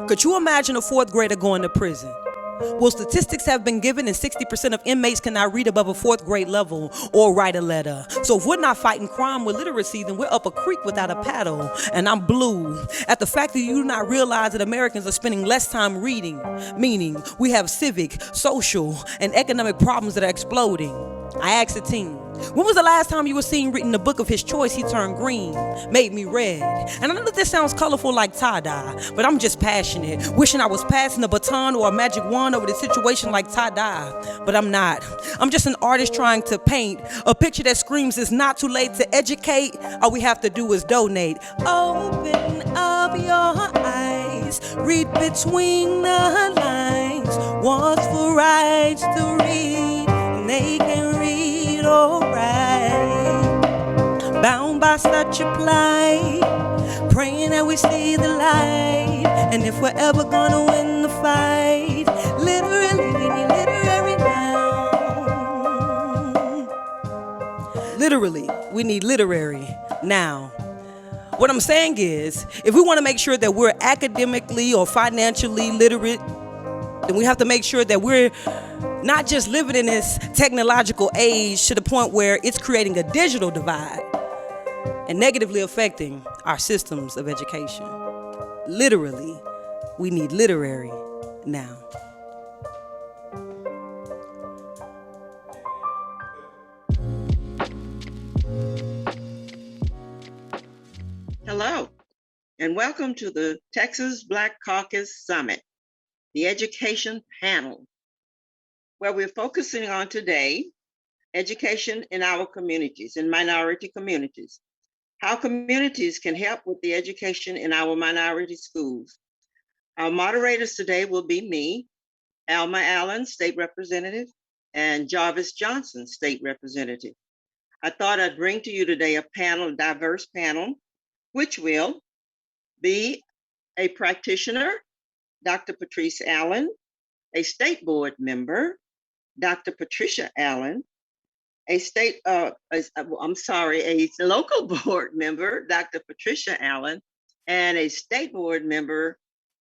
Could you imagine a fourth grader going to prison? Well, statistics have been given, and 60% of inmates cannot read above a fourth grade level or write a letter. So if we're not fighting crime with literacy, then we're up a creek without a paddle. And I'm blue at the fact that you do not realize that Americans are spending less time reading, meaning we have civic, social, and economic problems that are exploding. I asked the team, when was the last time you were seen reading the book of his choice? He turned green, made me red. And I know that this sounds colorful like tie-dye, but I'm just passionate, wishing I was passing a baton or a magic wand over the situation like tie-dye. But I'm not. I'm just an artist trying to paint a picture that screams it's not too late to educate. All we have to do is donate. Open up your eyes, read between the lines. What's for rights to read, and they can read alright. Bound by such a plight, praying that we see the light. And if we're ever gonna win the fight, literally we need literary now. Literally, we need literary now. What I'm saying is, if we want to make sure that we're academically or financially literate, then we have to make sure that we're not just living in this technological age to the point where it's creating a digital divide and negatively affecting our systems of education. Literally, we need literary now. Hello, and welcome to the Texas Black Caucus Summit, the education panel, where we're focusing on today, education in our communities, in minority communities, how communities can help with the education in our minority schools. Our moderators today will be me, Alma Allen, State Representative, and Jarvis Johnson, State Representative. I thought I'd bring to you today a panel, a diverse panel, which will be a practitioner, Dr. Patrice Allen, a state board member, Dr. Patricia Allen, a local board member, Dr. Patricia Allen, and a state board member,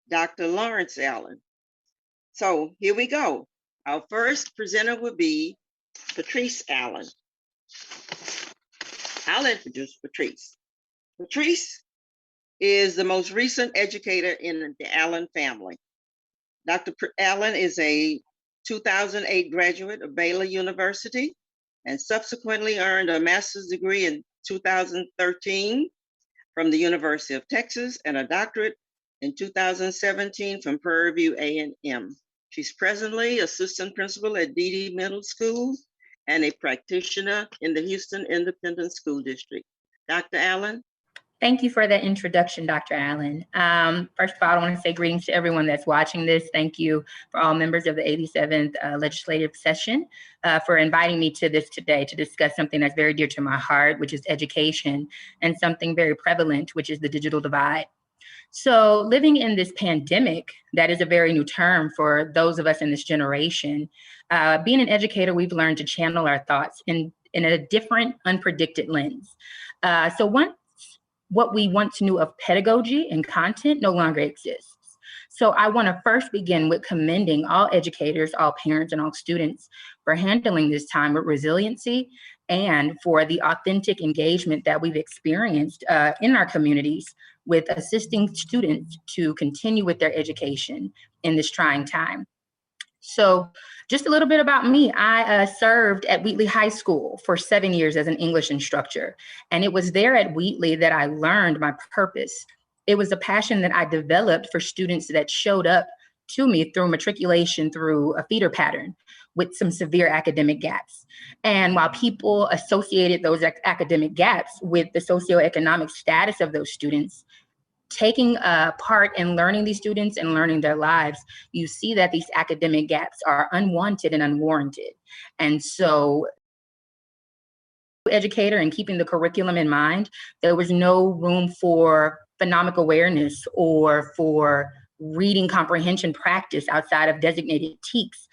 Dr. Lawrence Allen. So here we go. Our first presenter will be Patrice Allen. I'll introduce Patrice. Patrice is the most recent educator in the Allen family. Dr. Allen is a 2008 graduate of Baylor University and subsequently earned a master's degree in 2013 from the University of Texas and a doctorate in 2017 from Prairie View A&M. She's presently assistant principal at Dee Middle School and a practitioner in the Houston Independent School District. Dr. Allen? Thank you for that introduction, Dr. Allen. First of all, I want to say greetings to everyone that's watching this. Thank you for all members of the 87th legislative session for inviting me to this today to discuss something that's very dear to my heart, which is education, and something very prevalent, which is the digital divide. So living in this pandemic, that is a very new term for those of us in this generation. Being an educator, we've learned to channel our thoughts in a different, unpredicted lens. What we once knew of pedagogy and content no longer exists. So I want to first begin with commending all educators, all parents, and all students for handling this time with resiliency and for the authentic engagement that we've experienced in our communities with assisting students to continue with their education in this trying time. So just a little bit about me. I served at Wheatley High School for 7 years as an English instructor. And it was there at Wheatley that I learned my purpose. It was a passion that I developed for students that showed up to me through matriculation through a feeder pattern with some severe academic gaps. And while people associated those academic gaps with the socioeconomic status of those students, taking part in learning these students and learning their lives, you see that these academic gaps are unwanted and unwarranted. And so, educator and keeping the curriculum in mind, there was no room for phonemic awareness or for reading comprehension practice outside of designated TEKS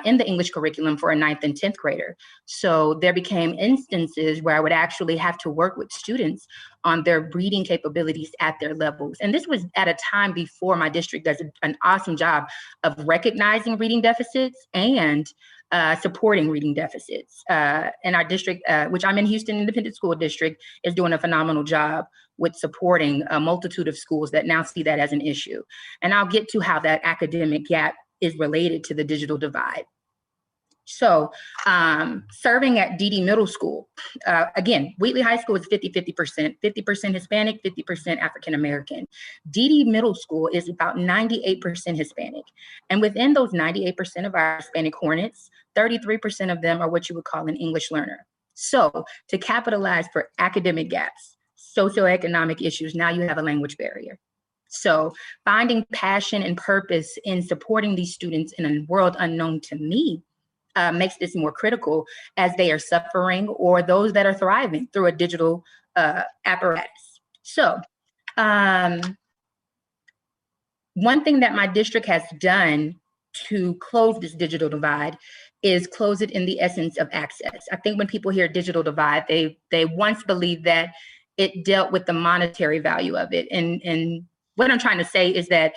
in the English curriculum for a 9th and 10th grader. So there became instances where I would actually have to work with students on their reading capabilities at their levels. And this was at a time before my district does an awesome job of recognizing reading deficits and supporting reading deficits. And our district, which I'm in Houston Independent School District, is doing a phenomenal job with supporting a multitude of schools that now see that as an issue. And I'll get to how that academic gap is related to the digital divide. So serving at DD Middle School, again, Wheatley High School is 50% Hispanic, 50% African-American. DD Middle School is about 98% Hispanic. And within those 98% of our Hispanic Hornets, 33% of them are what you would call an English learner. So to capitalize for academic gaps, socioeconomic issues, now you have a language barrier. So finding passion and purpose in supporting these students in a world unknown to me makes this more critical as they are suffering or those that are thriving through a digital apparatus. So one thing that my district has done to close this digital divide is close it in the essence of access. I think when people hear digital divide, they once believed that it dealt with the monetary value of it. And what I'm trying to say is that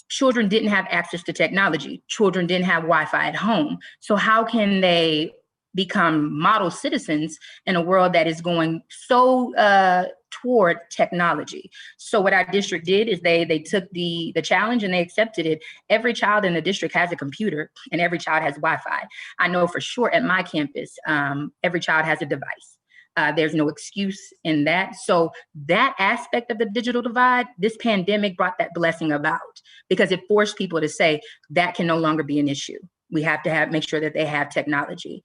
children didn't have access to technology. Children didn't have Wi-Fi at home. So how can they become model citizens in a world that is going so toward technology? So what our district did is they took the challenge and they accepted it. Every child in the district has a computer and every child has Wi-Fi. I know for sure at my campus, every child has a device. There's no excuse in that. So that aspect of the digital divide, this pandemic brought that blessing about because it forced people to say that can no longer be an issue. We have to make sure that they have technology.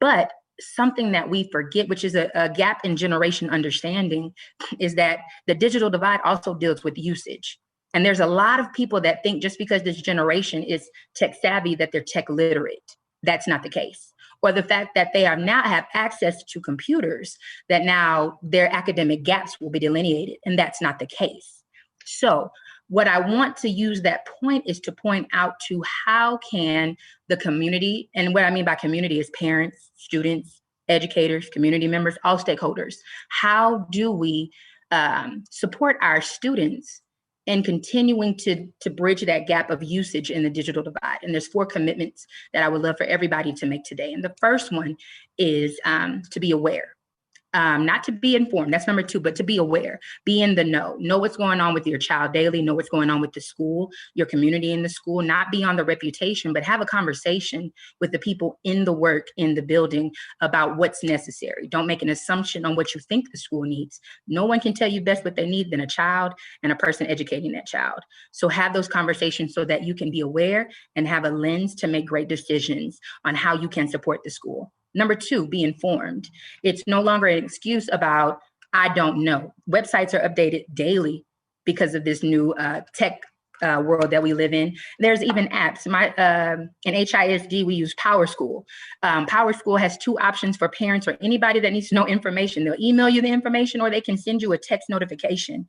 But something that we forget, which is a gap in generation understanding, is that the digital divide also deals with usage. And there's a lot of people that think just because this generation is tech savvy that they're tech literate. That's not the case. Or the fact that they are now have access to computers, that now their academic gaps will be delineated, and that's not the case. So what I want to use that point is to point out to how can the community, and what I mean by community is parents, students, educators, community members, all stakeholders, how do we support our students and continuing to bridge that gap of usage in the digital divide? And there's 4 commitments that I would love for everybody to make today. And the first one is to be aware. Not to be informed, that's number 2, but to be aware, be in the know what's going on with your child daily, know what's going on with the school, your community in the school, not be on the reputation, but have a conversation with the people in the work, in the building about what's necessary. Don't make an assumption on what you think the school needs. No one can tell you best what they need than a child and a person educating that child. So have those conversations so that you can be aware and have a lens to make great decisions on how you can support the school. Number 2, be informed. It's no longer an excuse about, I don't know. Websites are updated daily because of this new tech world that we live in. There's even apps. In HISD, we use PowerSchool. PowerSchool has 2 options for parents or anybody that needs to know information. They'll email you the information or they can send you a text notification.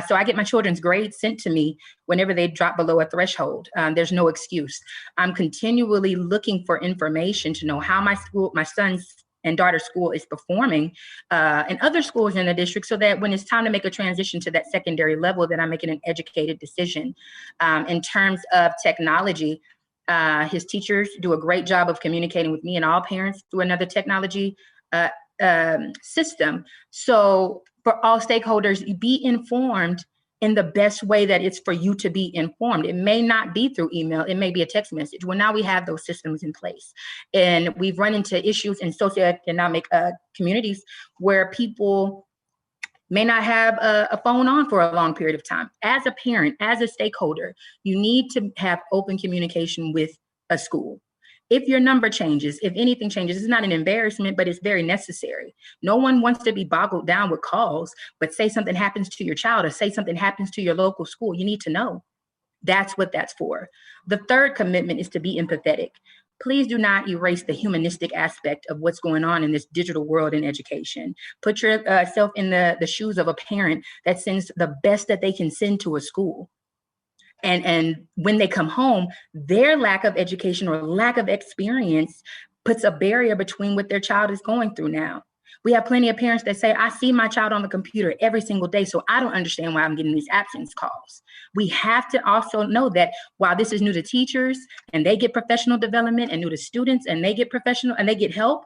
So I get my children's grades sent to me whenever they drop below a threshold. There's no excuse. I'm continually looking for information to know how my son's and daughter's school is performing and other schools in the district, so that when it's time to make a transition to that secondary level, that I'm making an educated decision. In terms of technology, his teachers do a great job of communicating with me and all parents through another technology system. So for all stakeholders, be informed in the best way that it's for you to be informed. It may not be through email, it may be a text message. Well, now we have those systems in place. And we've run into issues in socioeconomic communities where people may not have a phone on for a long period of time. As a parent, as a stakeholder, you need to have open communication with a school. If your number changes, if anything changes, it's not an embarrassment, but it's very necessary. No one wants to be boggled down with calls, but say something happens to your child or say something happens to your local school, you need to know. That's what that's for. The third commitment is to be empathetic. Please do not erase the humanistic aspect of what's going on in this digital world in education. Put yourself in the shoes of a parent that sends the best that they can send to a school. And when they come home, their lack of education or lack of experience puts a barrier between what their child is going through now. We have plenty of parents that say, I see my child on the computer every single day, so I don't understand why I'm getting these absence calls. We have to also know that while this is new to teachers and they get professional development, and new to students and they get professional and they get help,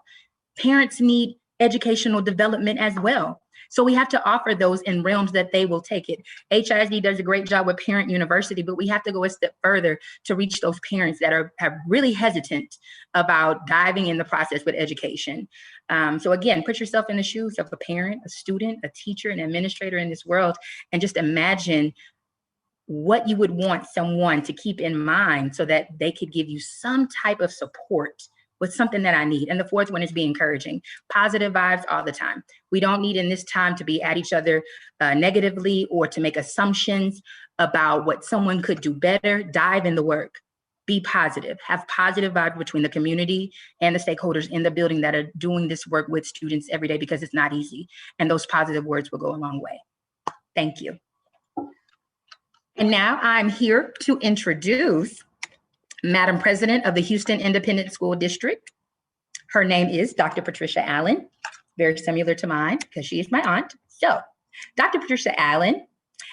parents need educational development as well. So we have to offer those in realms that they will take it. HISD does a great job with Parent University, but we have to go a step further to reach those parents that are really hesitant about diving in the process with education. So again, put yourself in the shoes of a parent, a student, a teacher, an administrator in this world, and just imagine what you would want someone to keep in mind so that they could give you some type of support with something that I need. And the fourth one is be encouraging. Positive vibes all the time. We don't need in this time to be at each other negatively or to make assumptions about what someone could do better. Dive in the work. Be positive. Have positive vibes between the community and the stakeholders in the building that are doing this work with students every day, because it's not easy. And those positive words will go a long way. Thank you. And now I'm here to introduce Madam President of the Houston Independent School District. Her name is Dr. Patricia Allen, very similar to mine because she is my aunt. So Dr. Patricia Allen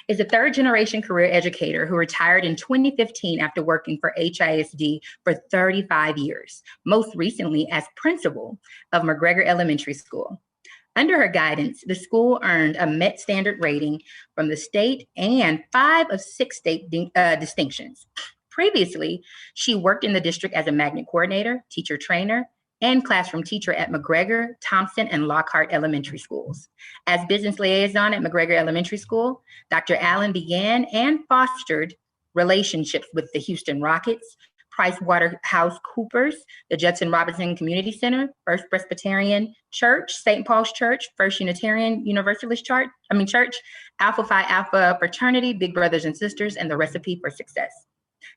is a third-generation career educator who retired in 2015 after working for HISD for 35 years, most recently as principal of McGregor Elementary School. Under her guidance, the school earned a Met Standard rating from the state and 5 of 6 state distinctions. Previously, she worked in the district as a magnet coordinator, teacher trainer, and classroom teacher at McGregor, Thompson, and Lockhart Elementary Schools. As business liaison at McGregor Elementary School, Dr. Allen began and fostered relationships with the Houston Rockets, PricewaterhouseCoopers, the Judson Robinson Community Center, First Presbyterian Church, St. Paul's Church, First Unitarian Universalist Church, Alpha Phi Alpha Fraternity, Big Brothers and Sisters, and the Recipe for Success.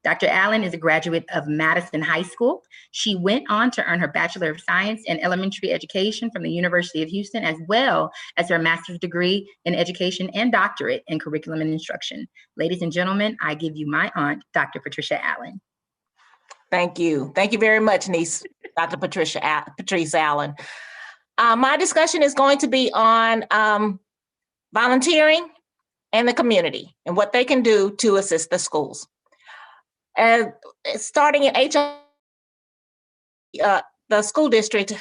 Dr. Allen is a graduate of Madison High School. She went on to earn her Bachelor of Science in Elementary Education from the University of Houston, as well as her master's degree in education and doctorate in curriculum and instruction. Ladies and gentlemen, I give you my aunt, Dr. Patricia Allen. Thank you. Thank you very much, niece, Dr. Patrice Allen. My discussion is going to be on volunteering and the community and what they can do to assist the schools. Starting in the school district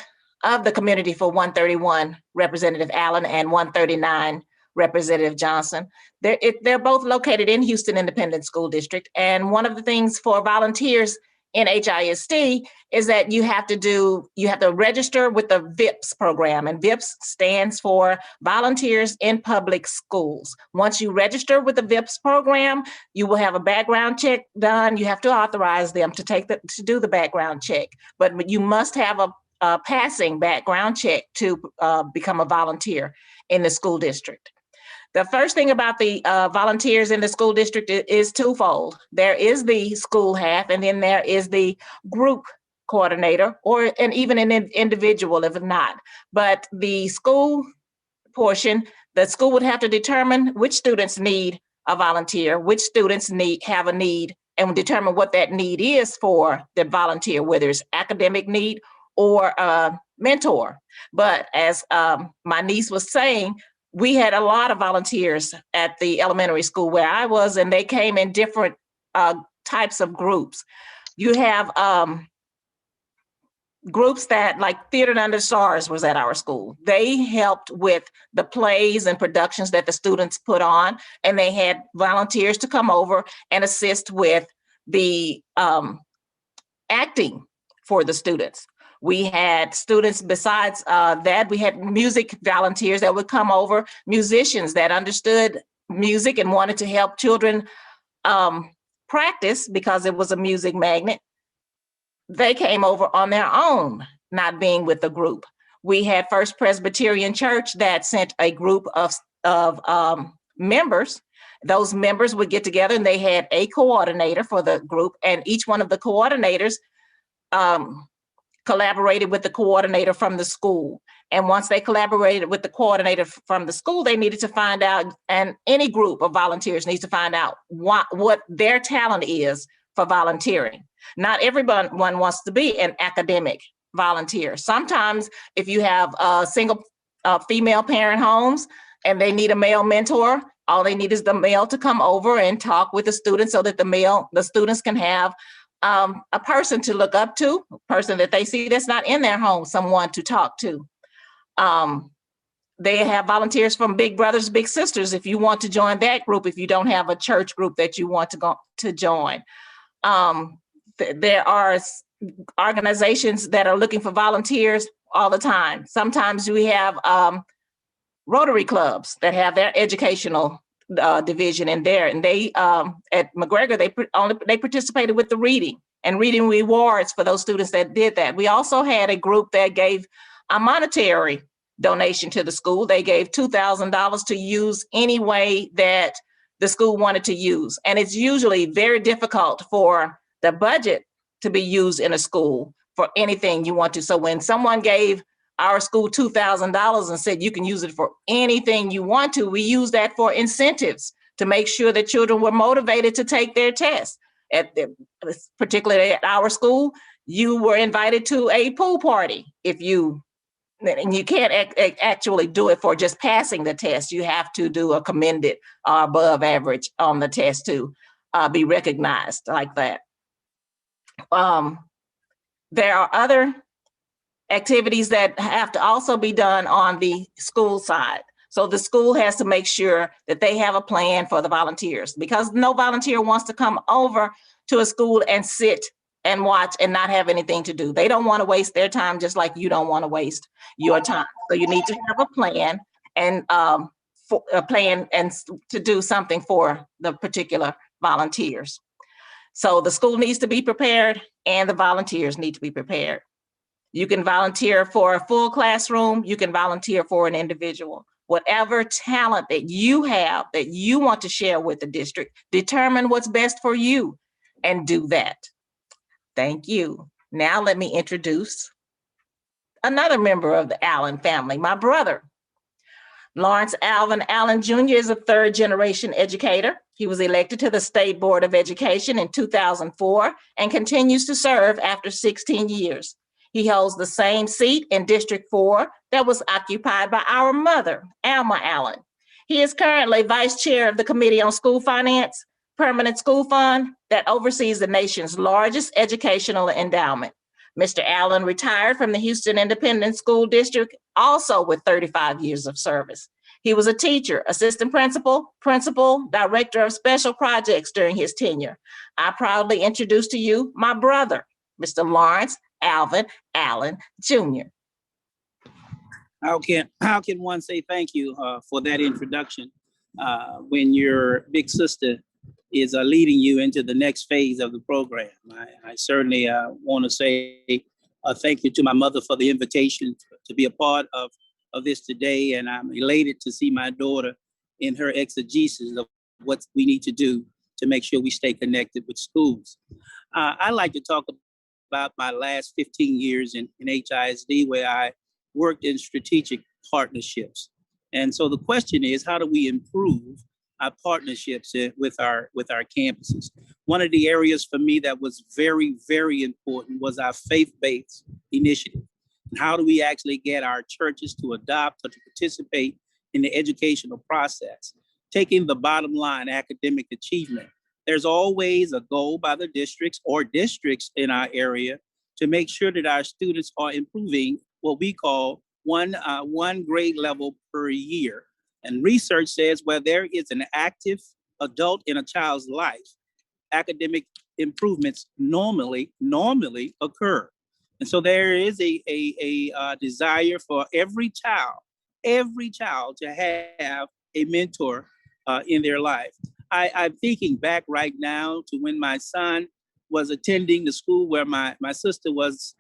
of the community for 131, Representative Allen, and 139, Representative Johnson. They're both located in Houston Independent School District. And one of the things for volunteers in HISD is that you have to register with the VIPS program, and VIPS stands for Volunteers in Public Schools. Once you register with the VIPS program, you will have a background check done. You have to authorize them to do the background check, but you must have a passing background check to become a volunteer in the school district. The first thing about the volunteers in the school district is twofold. There is the school half, and then there is the group coordinator, and even an individual if not. But the school portion, the school would have to determine which students need a volunteer, which students have a need, and determine what that need is for the volunteer, whether it's academic need or a mentor. But as my niece was saying, we had a lot of volunteers at the elementary school where I was, and they came in different types of groups. You have groups that, like Theater Under Stars was at our school. They helped with the plays and productions that the students put on, and they had volunteers to come over and assist with the acting for the students. We had students besides that, we had music volunteers that would come over, musicians that understood music and wanted to help children practice because it was a music magnet. They came over on their own, not being with the group. We had First Presbyterian Church that sent a group of members. Those members would get together and they had a coordinator for the group, and each one of the coordinators collaborated with the coordinator from the school. And once they collaborated with the coordinator from the school, they needed to find out, and any group of volunteers needs to find out what their talent is for volunteering. Not everyone wants to be an academic volunteer. Sometimes if you have single female parent homes and they need a male mentor, all they need is the male to come over and talk with the students so that the students can have a person to look up to, a person that they see that's not in their home, someone to talk to. They have volunteers from Big Brothers Big Sisters if you want to join that group, if you don't have a church group that you want to join. There are organizations that are looking for volunteers all the time. Sometimes we have Rotary clubs that have their educational division in there, and they at McGregor they participated with the reading rewards for those students that did that. We also had a group that gave a monetary donation to the school. They gave $2,000 to use any way that the school wanted to use, and it's usually very difficult for the budget to be used in a school for anything you want to. So when someone gave our school $2,000 and said you can use it for anything you want to, we use that for incentives to make sure that children were motivated to take their tests. Particularly at our school, you were invited to a pool party. And you can't actually do it for just passing the test. You have to do a commended or above average on the test to be recognized like that. There are other activities that have to also be done on the school side. So the school has to make sure that they have a plan for the volunteers, because no volunteer wants to come over to a school and sit and watch and not have anything to do. They don't want to waste their time, just like you don't want to waste your time. So you need to have a plan and to do something for the particular volunteers. So the school needs to be prepared and the volunteers need to be prepared. You can volunteer for a full classroom. You can volunteer for an individual. Whatever talent that you have that you want to share with the district, determine what's best for you and do that. Thank you. Now let me introduce another member of the Allen family, my brother. Lawrence Alvin Allen Jr. is a third-generation educator. He was elected to the State Board of Education in 2004 and continues to serve after 16 years. He holds the same seat in District 4 that was occupied by our mother, Alma Allen. He is currently Vice Chair of the Committee on School Finance, Permanent School Fund, that oversees the nation's largest educational endowment. Mr. Allen retired from the Houston Independent School District, also with 35 years of service. He was a teacher, assistant principal, director of special projects during his tenure. I proudly introduce to you my brother, Mr. Lawrence Alvin Allen Jr. How can one say thank you for that introduction when your big sister is leading you into the next phase of the program? I certainly want to say thank you to my mother for the invitation to be a part of this today, and I'm elated to see my daughter in her exegesis of what we need to do to make sure we stay connected with schools. I'd like to talk about my last 15 years in HISD, where I worked in strategic partnerships. And so the question is, how do we improve our partnerships with our campuses? One of the areas for me that was very, very important was our faith-based initiative. And how do we actually get our churches to adopt or to participate in the educational process? Taking the bottom line, academic achievement. There's always a goal by the districts or districts in our area to make sure that our students are improving what we call one grade level per year. And research says where there is an active adult in a child's life, academic improvements normally occur. And so there is a desire for every child to have a mentor in their life. I'm thinking back right now to when my son was attending the school where my sister was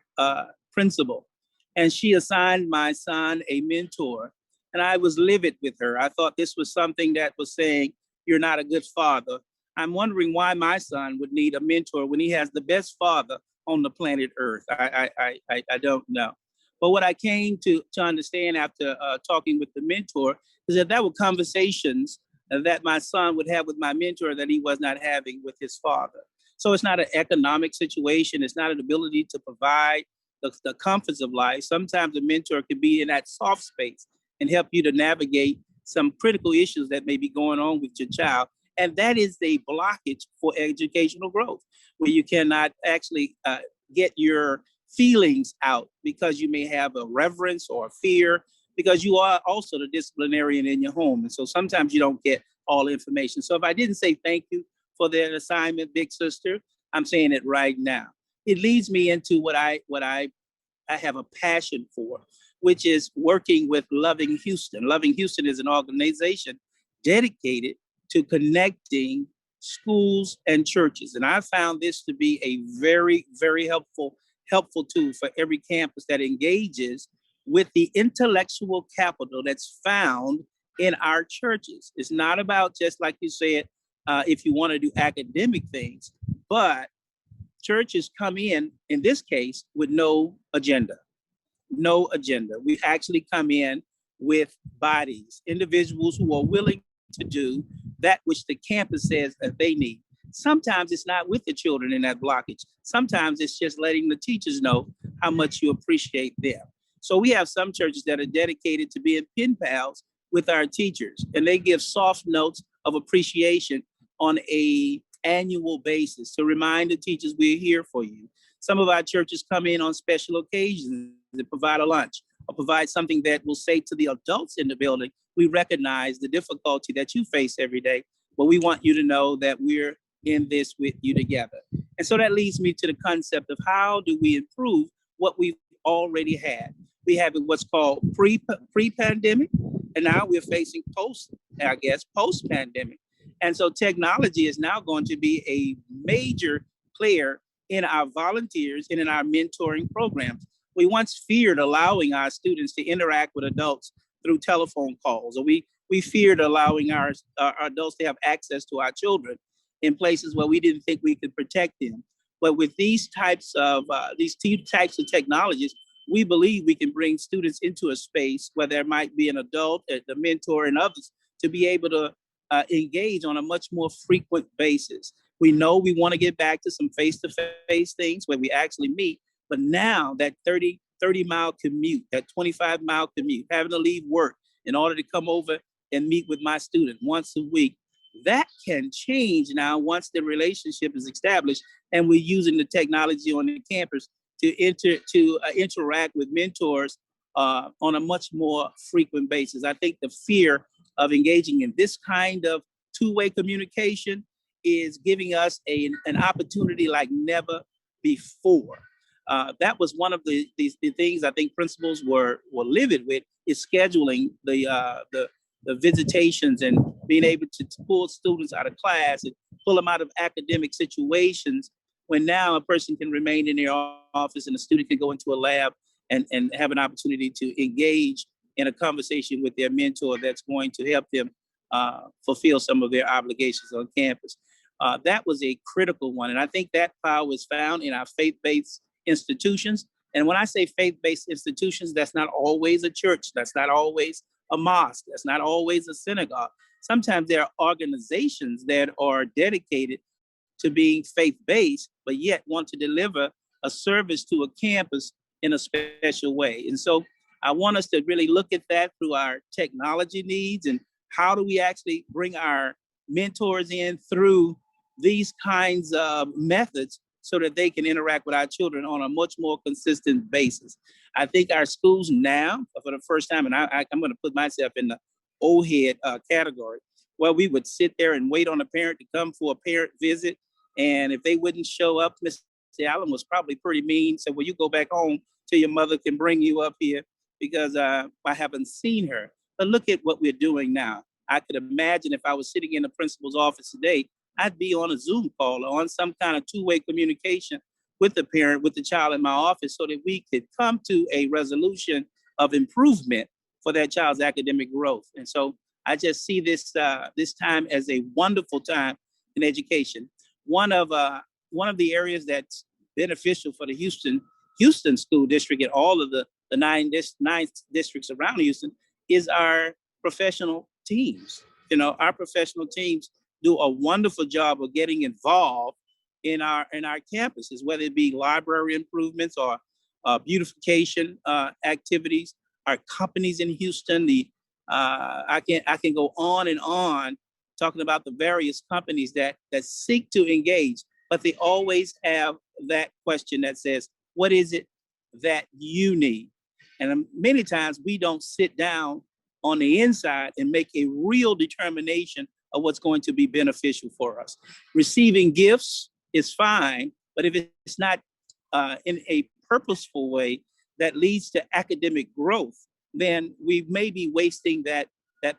principal, and she assigned my son a mentor. And I was livid with her. I thought this was something that was saying, you're not a good father. I'm wondering why my son would need a mentor when he has the best father on the planet Earth. I don't know. But what I came to understand after talking with the mentor is that there were conversations that my son would have with my mentor that he was not having with his father. So it's not an economic situation. It's not an ability to provide the comforts of life. Sometimes a mentor can be in that soft space and help you to navigate some critical issues that may be going on with your child. And that is a blockage for educational growth, where you cannot actually get your feelings out because you may have a reverence or a fear, because you are also the disciplinarian in your home. And so sometimes you don't get all the information. So if I didn't say thank you for that assignment, big sister, I'm saying it right now. It leads me into what I have a passion for, which is working with Loving Houston. Loving Houston is an organization dedicated to connecting schools and churches. And I found this to be a very, very helpful tool for every campus that engages with the intellectual capital that's found in our churches. It's not about, just like you said, if you want to do academic things, but churches come in this case, with no agenda. No agenda. We actually come in with bodies, individuals who are willing to do that which the campus says that they need. Sometimes it's not with the children in that blockage. Sometimes it's just letting the teachers know how much you appreciate them. So we have some churches that are dedicated to being pen pals with our teachers, and they give soft notes of appreciation on a annual basis to remind the teachers we're here for you. Some of our churches come in on special occasions to provide a lunch or provide something that will say to the adults in the building, we recognize the difficulty that you face every day, but we want you to know that we're in this with you together. And so that leads me to the concept of how do we improve what we've already had. We have what's called pre-pandemic, and now we're facing post-pandemic. And so technology is now going to be a major player in our volunteers and in our mentoring programs. We once feared allowing our students to interact with adults through telephone calls, or we feared allowing our adults to have access to our children in places where we didn't think we could protect them. But with these types of technologies, we believe we can bring students into a space where there might be an adult, the mentor, and others to be able to engage on a much more frequent basis. We know we want to get back to some face-to-face things where we actually meet, but now that 30-mile commute, that 25-mile commute, having to leave work in order to come over and meet with my student once a week, that can change now once the relationship is established and we're using the technology on the campus to interact with mentors on a much more frequent basis. I think the fear of engaging in this kind of two-way communication is giving us an opportunity like never before. That was one of the things I think principals were livid with, is scheduling the visitations and being able to pull students out of class and pull them out of academic situations, when now a person can remain in their office and a student can go into a lab and have an opportunity to engage in a conversation with their mentor that's going to help them fulfill some of their obligations on campus. That was a critical one. And I think that power is found in our faith-based institutions. And when I say faith-based institutions, that's not always a church. That's not always a mosque. That's not always a synagogue. Sometimes there are organizations that are dedicated to being faith-based, but yet want to deliver a service to a campus in a special way. And so I want us to really look at that through our technology needs, and how do we actually bring our mentors in through these kinds of methods so that they can interact with our children on a much more consistent basis. I think our schools now, for the first time, and I'm going to put myself in the old head category, where we would sit there and wait on a parent to come for a parent visit. And if they wouldn't show up, Mr. Allen was probably pretty mean. So, well, you go back home till your mother can bring you up here, because I haven't seen her. But look at what we're doing now. I could imagine if I was sitting in the principal's office today, I'd be on a Zoom call or on some kind of two-way communication with the parent, with the child in my office, so that we could come to a resolution of improvement for that child's academic growth. And so I just see this time as a wonderful time in education. One of the areas that's beneficial for the Houston school district and all of the nine districts around Houston is our professional teams. Our professional teams do a wonderful job of getting involved in our campuses, whether it be library improvements or beautification activities. Our companies in Houston, I can go on and on talking about the various companies that seek to engage, but they always have that question that says, what is it that you need? And many times we don't sit down on the inside and make a real determination of what's going to be beneficial for us. Receiving gifts is fine, but if it's not in a purposeful way that leads to academic growth, then we may be wasting that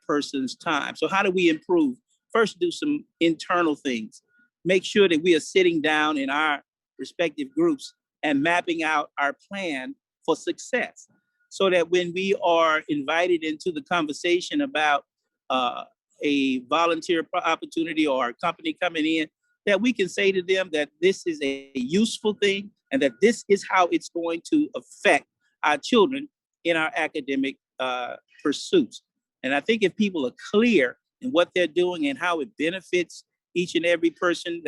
person's time. So how do we improve? First, do some internal things. Make sure that we are sitting down in our respective groups and mapping out our plan for success, so that when we are invited into the conversation about a volunteer opportunity or a company coming in, that we can say to them that this is a useful thing and that this is how it's going to affect our children in our academic pursuits. And I think if people are clear in what they're doing and how it benefits each and every person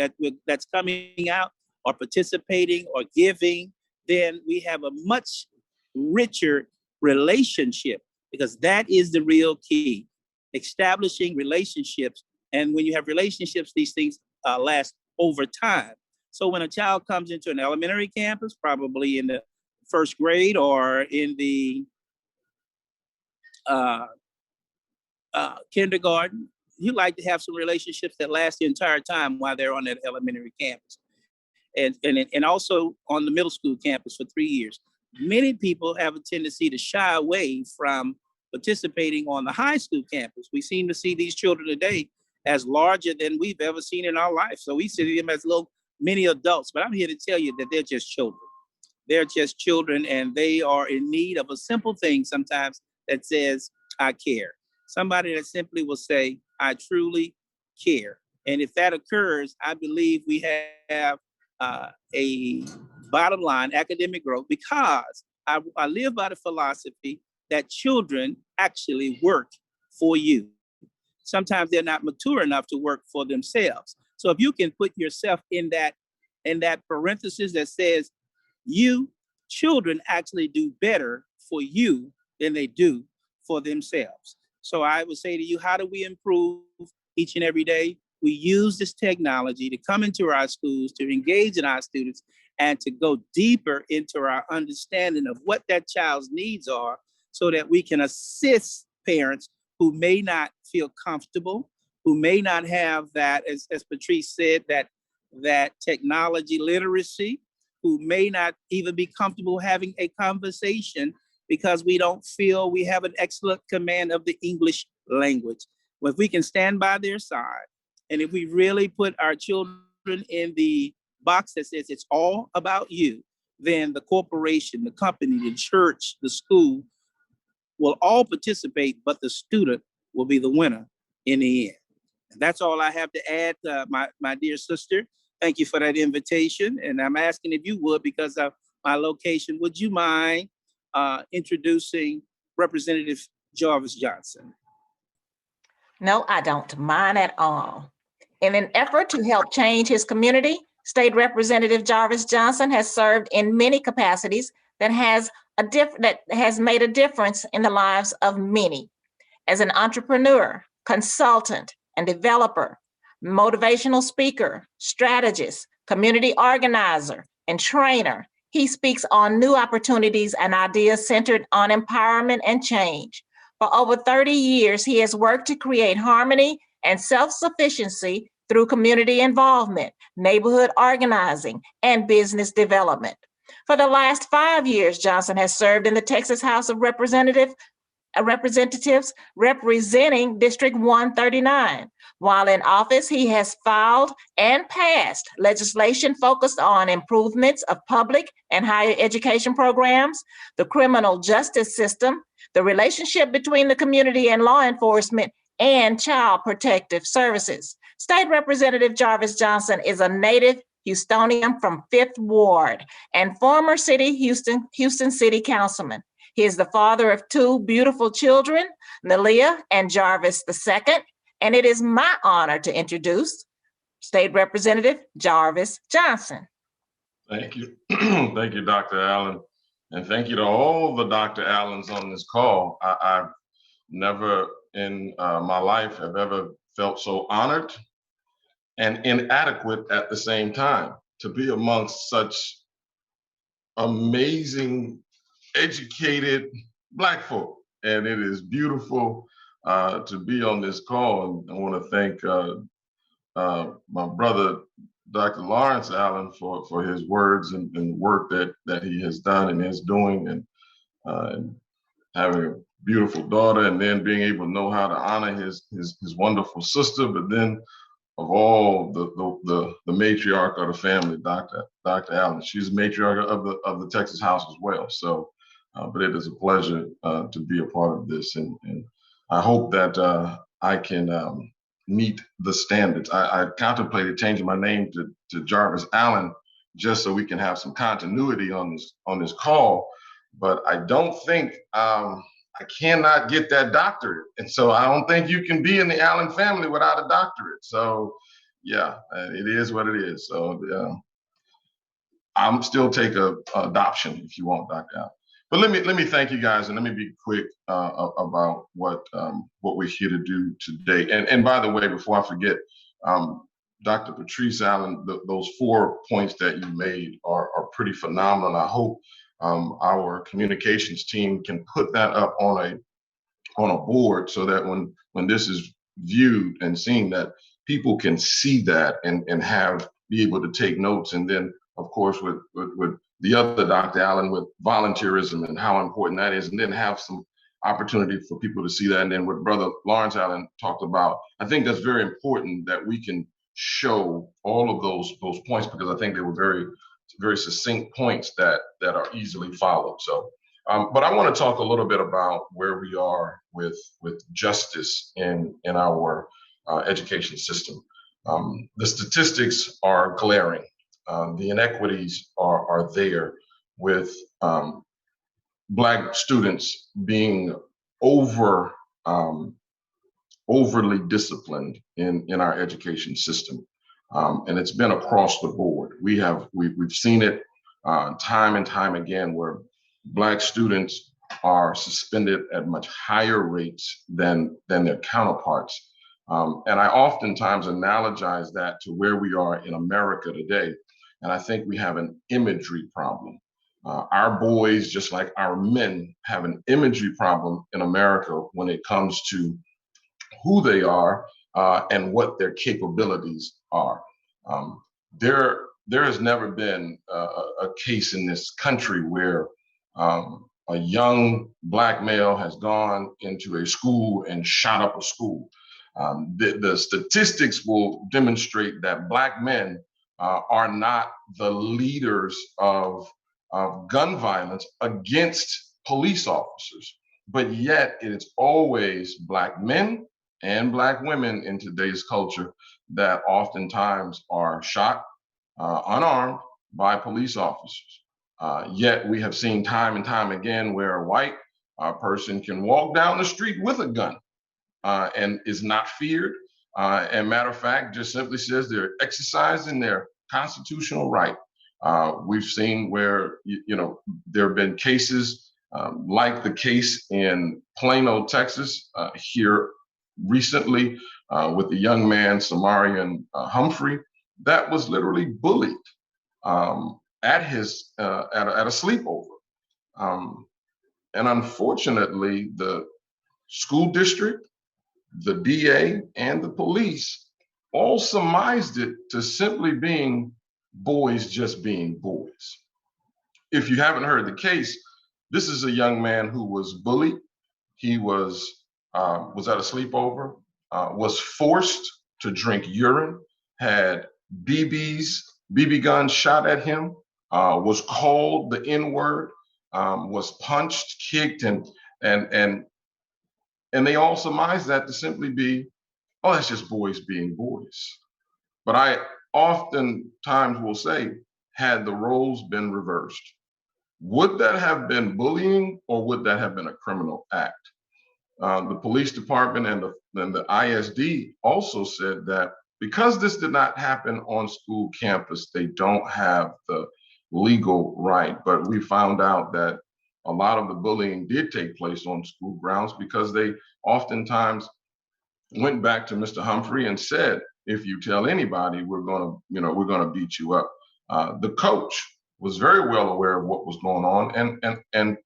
that's coming out or participating or giving, then we have a much richer relationship, because that is the real key, establishing relationships. And when you have relationships, these things last over time. So when a child comes into an elementary campus, probably in the first grade or in the kindergarten, you like to have some relationships that last the entire time while they're on that elementary campus. And also on the middle school campus for 3 years. Many people have a tendency to shy away from participating on the high school campus. We seem to see these children today as larger than we've ever seen in our life. So we see them as little mini adults, but I'm here to tell you that they're just children. They're just children, and they are in need of a simple thing sometimes that says, I care. Somebody that simply will say, I truly care. And if that occurs, I believe we have a bottom line academic growth, because I live by the philosophy that children actually work for you. Sometimes they're not mature enough to work for themselves. So if you can put yourself in that parenthesis that says, children actually do better for you than they do for themselves. So I would say to you, how do we improve each and every day? We use this technology to come into our schools, to engage in our students, and to go deeper into our understanding of what that child's needs are, so that we can assist parents who may not feel comfortable, who may not have that, as Patrice said, that technology literacy, who may not even be comfortable having a conversation because we don't feel we have an excellent command of the English language. Well, if we can stand by their side, and if we really put our children in the box that says it's all about you, then the corporation, the company, the church, the school will all participate, but the student will be the winner in the end. And that's all I have to add, my dear sister. Thank you for that invitation. And I'm asking if you would, because of my location, would you mind introducing Representative Jarvis Johnson? No, I don't mind at all. In an effort to help change his community, State Representative Jarvis Johnson has served in many capacities that has made a difference in the lives of many. As an entrepreneur, consultant, and developer, motivational speaker, strategist, community organizer, and trainer, he speaks on new opportunities and ideas centered on empowerment and change. For over 30 years, he has worked to create harmony and self-sufficiency through community involvement, neighborhood organizing, and business development. For the last 5 years, Johnson has served in the Texas House of Representatives representing District 139. While in office, he has filed and passed legislation focused on improvements of public and higher education programs, the criminal justice system, the relationship between the community and law enforcement, and child protective services. State Representative Jarvis Johnson is a native Houstonian from 5th Ward, and former Houston City Councilman. He is the father of 2 beautiful children, Nalia and Jarvis II, and it is my honor to introduce State Representative Jarvis Johnson. Thank you. Thank you, Dr. Allen. And thank you to all the Dr. Allens on this call. I've never in my life have ever felt so honored and inadequate at the same time to be amongst such amazing, educated Black folk. And it is beautiful to be on this call. And I want to thank my brother, Dr. Lawrence Allen, for his words and work that he has done and is doing, and having a beautiful daughter, and then being able to know how to honor his wonderful sister, but then of all the matriarch of the family, Dr. Allen. She's a matriarch of the Texas House as well. So, but it is a pleasure to be a part of this, and I hope that I can meet the standards. I contemplated changing my name to Jarvis Allen just so we can have some continuity on this call, but I don't think I cannot get that doctorate, and so I don't think you can be in the Allen family without a doctorate. So yeah, it is what it is. So I'm still take adoption if you want, Dr. Allen. But let me thank you guys, and let me be quick about what we're here to do today. And by the way, before I forget, Dr. Patrice Allen, those 4 points that you made are pretty phenomenal. I hope our communications team can put that up on a board so that when this is viewed and seen, that people can see that and be able to take notes. And then, of course, with the other Dr. Allen, with volunteerism and how important that is, and then have some opportunity for people to see that. And then what Brother Lawrence Allen talked about, I think that's very important that we can show all of those points, because I think they were very, very succinct points that are easily followed. So, but I want to talk a little bit about where we are with justice in our education system. The statistics are glaring. The inequities are there, with Black students being overly disciplined in our education system, and it's been across the board. We've seen it time and time again, where Black students are suspended at much higher rates than their counterparts. And I oftentimes analogize that to where we are in America today. And I think we have an imagery problem. Our boys, just like our men, have an imagery problem in America when it comes to who they are and what their capabilities are. There has never been a case in this country where a young Black male has gone into a school and shot up a school. The statistics will demonstrate that Black men are not the leaders of gun violence against police officers, but yet it's always Black men and Black women in today's culture that oftentimes are shot unarmed by police officers. Yet we have seen time and time again where a white person can walk down the street with a gun and is not feared. And matter of fact, just simply says they're exercising their constitutional right. We've seen where, there have been cases like the case in Plano, Texas, here recently with the young man, Samarian Humphrey, that was literally bullied at a sleepover. And unfortunately, the school district, the DA, and the police all surmised it to simply being boys just being boys. If you haven't heard the case, this is a young man who was bullied. He was at a sleepover, was forced to drink urine, had BB guns shot at him, was called the N-word, was punched, kicked, and they all surmised that to simply be, oh, that's just boys being boys. But oftentimes will say, had the roles been reversed, would that have been bullying or would that have been a criminal act? The police department and the ISD also said that because this did not happen on school campus, they don't have the legal right. But we found out that a lot of the bullying did take place on school grounds because they oftentimes went back to Mr. Humphrey and said, if you tell anybody, we're gonna beat you up. The coach was very well aware of what was going on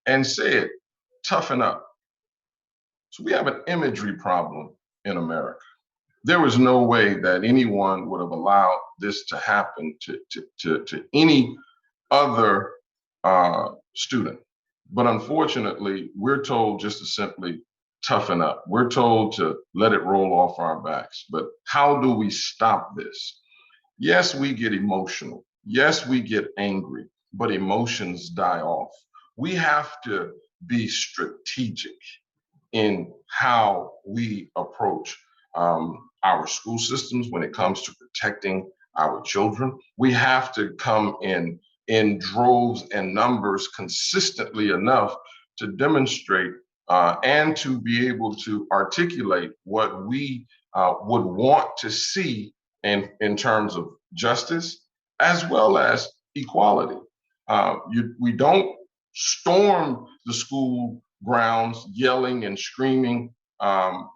and said, toughen up. So we have an imagery problem in America. There was no way that anyone would have allowed this to happen to any other student. But unfortunately, we're told just to simply toughen up. We're told to let it roll off our backs. But how do we stop this? Yes, we get emotional. Yes, we get angry, but emotions die off. We have to be strategic in how we approach our school systems when it comes to protecting our children. We have to come in droves and numbers consistently enough to demonstrate and to be able to articulate what we would want to see in terms of justice as well as equality. We don't storm the school grounds yelling and screaming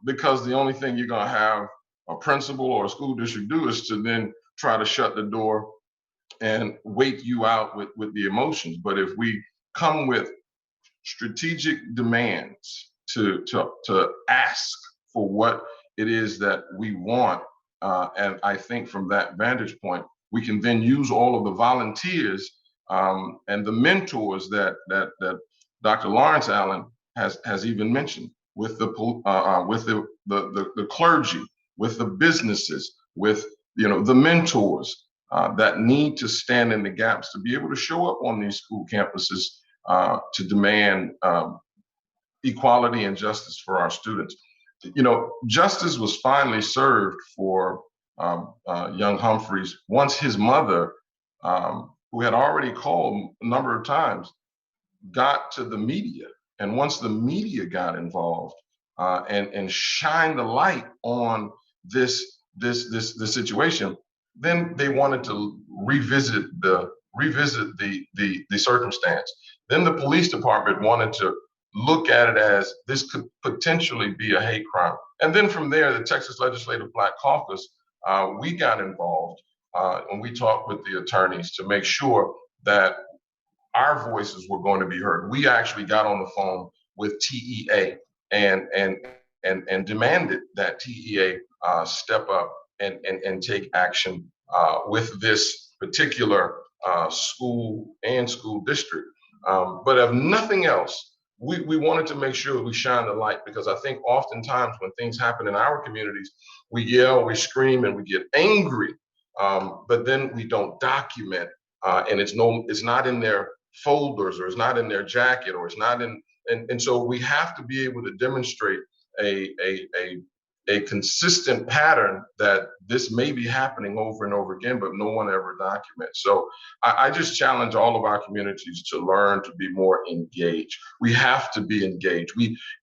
because the only thing you're going to have a principal or a school district do is to then try to shut the door and wait you out with the emotions. But if we come with strategic demands to ask for what it is that we want, and I think from that vantage point, we can then use all of the volunteers and the mentors that Dr. Lawrence Allen has even mentioned with the clergy, with the businesses, with the mentors that need to stand in the gaps to be able to show up on these school campuses to demand equality and justice for our students. Justice was finally served for young Humphreys once his mother, who had already called a number of times, got to the media. And once the media got involved and shined the light on this situation, then they wanted to revisit the circumstance. Then the police department wanted to look at it as this could potentially be a hate crime. And then from there, the Texas Legislative Black Caucus, we got involved and we talked with the attorneys to make sure that our voices were going to be heard. We actually got on the phone with TEA and demanded that TEA step up and take action with this particular school and school district. But if nothing else, we wanted to make sure we shine the light, because I think oftentimes when things happen in our communities, we yell, we scream, and we get angry, but then we don't document, and it's not in their folders, or it's not in their jacket, or it's not in, and so we have to be able to demonstrate a consistent pattern that this may be happening over and over again, but no one ever documents. So I just challenge all of our communities to learn to be more engaged. We have to be engaged.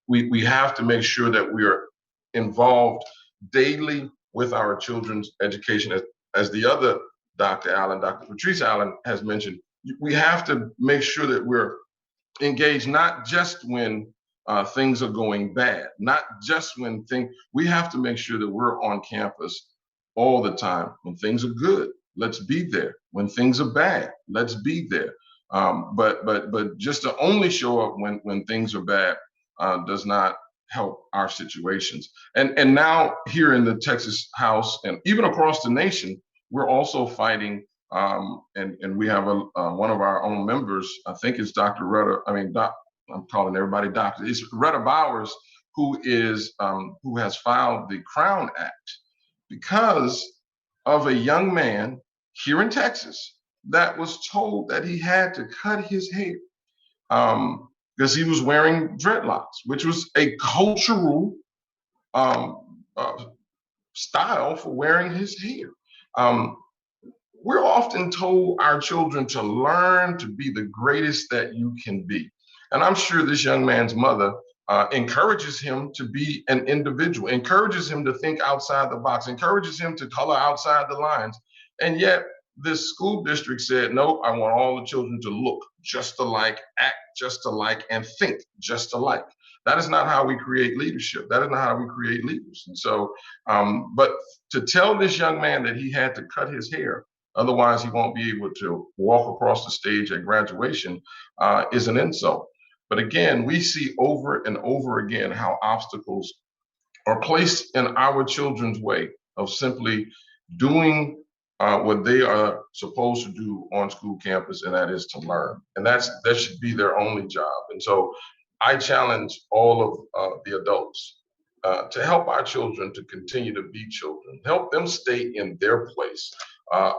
We have to make sure that we are involved daily with our children's education. As the other Dr. Allen, Dr. Patrice Allen has mentioned, we have to make sure that we're engaged, not just when things are going bad, not just when we have to make sure that we're on campus all the time. When things are good, let's be there. When things are bad, let's be there. But just to only show up when things are bad does not help our situations. And now here in the Texas House and even across the nation, we're also fighting, and we have one of our own members, I think it's Dr. Retta, I'm calling everybody doctor. It's Retta Bowers, who has filed the Crown Act because of a young man here in Texas that was told that he had to cut his hair because he was wearing dreadlocks, which was a cultural style for wearing his hair. we're often told our children to learn to be the greatest that you can be. And I'm sure this young man's mother encourages him to be an individual, encourages him to think outside the box, encourages him to color outside the lines. And yet this school district said, no, I want all the children to look just alike, act just alike, and think just alike. That is not how we create leadership. That is not how we create leaders. And so, but to tell this young man that he had to cut his hair, otherwise he won't be able to walk across the stage at graduation, is an insult. But again, we see over and over again how obstacles are placed in our children's way of simply doing what they are supposed to do on school campus, and that is to learn. And that should be their only job. And so I challenge all of the adults to help our children to continue to be children, help them stay in their place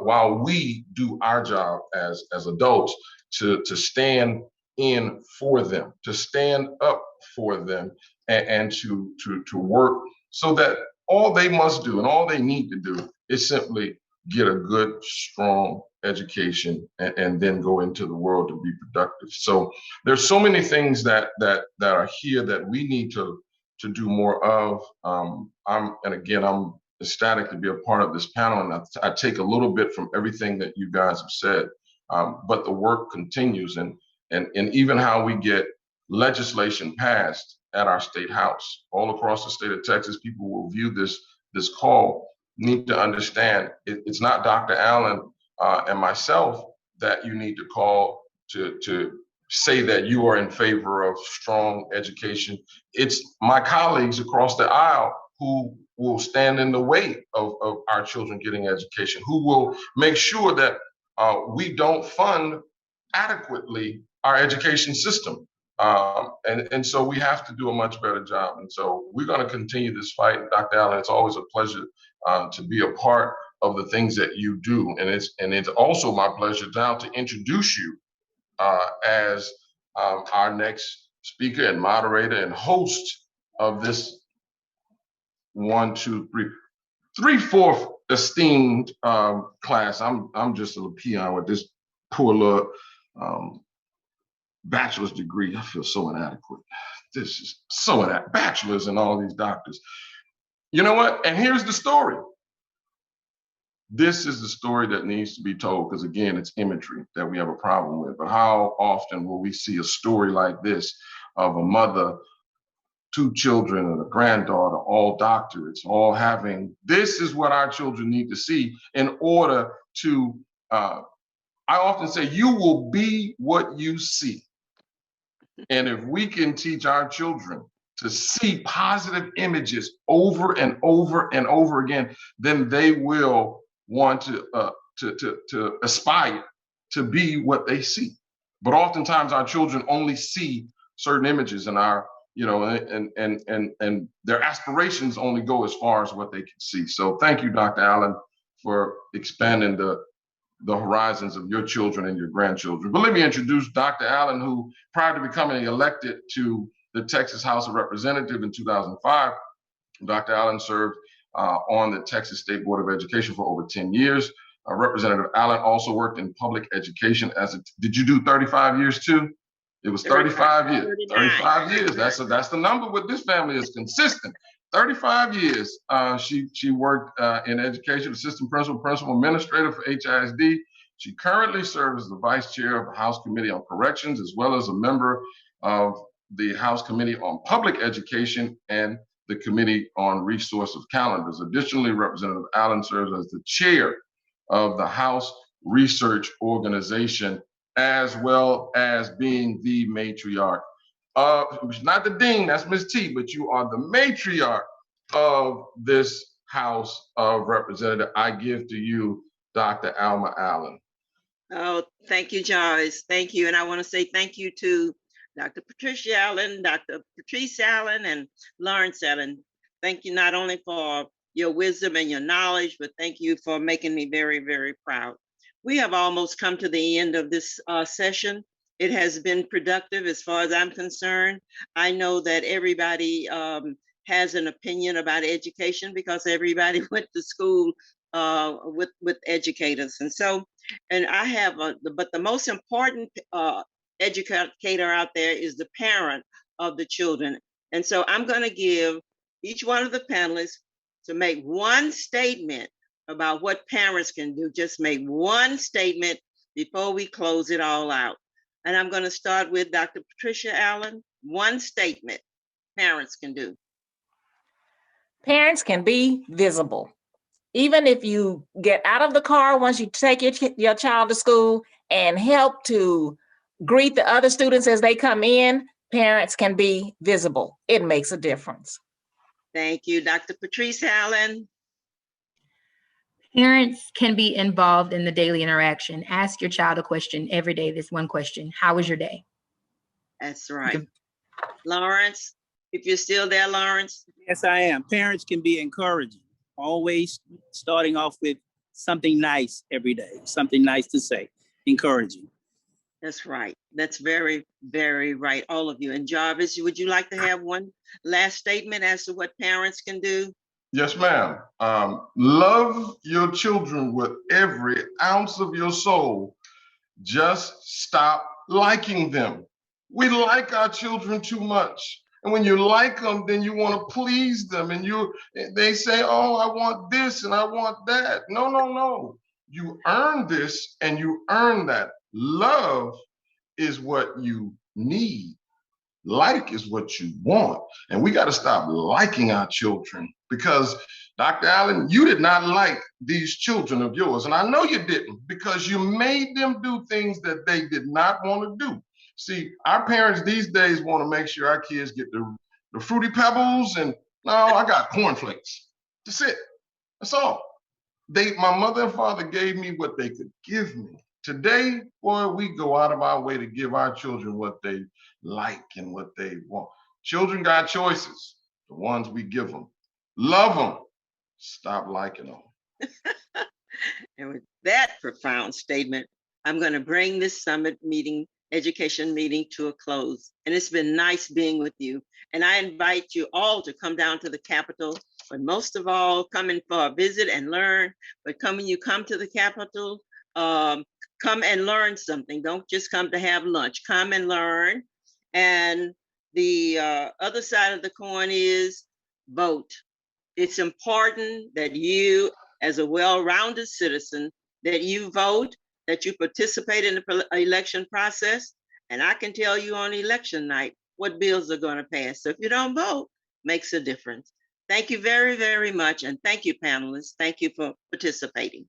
while we do our job as adults to stand in for them, to stand up for them, and to work so that all they must do and all they need to do is simply get a good, strong education and then go into the world to be productive. So there's so many things that are here that we need to do more of. I'm ecstatic to be a part of this panel, and I take a little bit from everything that you guys have said, but the work continues, and even how we get legislation passed at our state house all across the state of Texas. People will view this call, need to understand it's not Dr. Allen and myself that you need to call to say that you are in favor of strong education. It's my colleagues across the aisle who will stand in the way of our children getting education, who will make sure that we don't fund adequately our education system. And so we have to do a much better job. And so we're going to continue this fight. Dr. Allen, it's always a pleasure to be a part of the things that you do. And it's also my pleasure now to introduce you as our next speaker and moderator and host of this 3/4 esteemed class. I'm just a little peon with this poor little bachelor's degree. I feel so inadequate. This is so inadequate. Bachelors and all these doctors. You know what? And here's the story. This is the story that needs to be told, because again, it's imagery that we have a problem with. But how often will we see a story like this of a mother, 2 children, and a granddaughter, all doctorates, all having, this is what our children need to see in order to, I often say, you will be what you see. And if we can teach our children to see positive images over and over and over again, then they will want to aspire to be what they see. But oftentimes our children only see certain images, and and their aspirations only go as far as what they can see. So thank you, Dr. Allen, for expanding the horizons of your children and your grandchildren. But let me introduce Dr. Allen, who prior to becoming elected to the Texas House of Representatives in 2005, Dr. Allen served on the Texas State Board of Education for over 10 years. Representative Allen also worked in public education did you do 35 years too? It was 35 years. 35 years. That's the number with this family, is consistent. 35 years. She worked in education, assistant principal administrator for HISD. She currently serves as the vice chair of the House Committee on Corrections, as well as a member of the House Committee on Public Education and the Committee on Resource of Calendars. Additionally, Representative Allen serves as the chair of the House Research Organization, as well as being the matriarch. Not the dean, that's Ms. T, but you are the matriarch of this House of Representatives. I give to you, Dr. Alma Allen. Oh, thank you, Joyce. Thank you. And I want to say thank you to Dr. Patricia Allen, Dr. Patrice Allen, and Lawrence Allen. Thank you not only for your wisdom and your knowledge, but thank you for making me very, very proud. We have almost come to the end of this session. It has been productive as far as I'm concerned. I know that everybody has an opinion about education because everybody went to school with educators. And so, and I have, but the most important educator out there is the parent of the children. And so I'm going to give each one of the panelists to make one statement about what parents can do. Just make one statement before we close it all out. And I'm going to start with Dr. Patricia Allen. One statement parents can do. Parents can be visible. Even if you get out of the car once you take your child to school and help to greet the other students as they come in, parents can be visible. It makes a difference. Thank you. Dr. Patrice Allen. Parents can be involved in the daily interaction. Ask your child a question every day. This one question: how was your day? That's right. Lawrence, if you're still there, Lawrence. Yes, I am. Parents can be encouraging, always starting off with something nice every day, something nice to say, encouraging. That's right. That's very, very right, all of you. And Jarvis, would you like to have one last statement as to what parents can do? Yes, ma'am. Love your children with every ounce of your soul. Just stop liking them. We like our children too much. And when you like them, then you want to please them. And they say, oh, I want this and I want that. No, no, no. You earn this and you earn that. Love is what you need. Like is what you want. And we got to stop liking our children, because Dr. Allen, you did not like these children of yours. And I know you didn't, because you made them do things that they did not want to do. See, our parents these days want to make sure our kids get the Fruity Pebbles, and no, I got cornflakes. That's it. That's all. My mother and father gave me what they could give me. Today, boy, we go out of our way to give our children what they like and what they want. Children got choices, the ones we give them. Love them. Stop liking them. And with that profound statement, I'm going to bring this summit meeting, education meeting, to a close. And it's been nice being with you. And I invite you all to come down to the Capitol, but most of all, come in for a visit and learn. But when you come to the Capitol, come and learn something. Don't just come to have lunch. Come and learn. And the other side of the coin is vote. It's important that you, as a well-rounded citizen, that you vote, that you participate in the election process. And I can tell you on election night what bills are going to pass. So if you don't vote, makes a difference. Thank you very, very much. And thank you, panelists. Thank you for participating.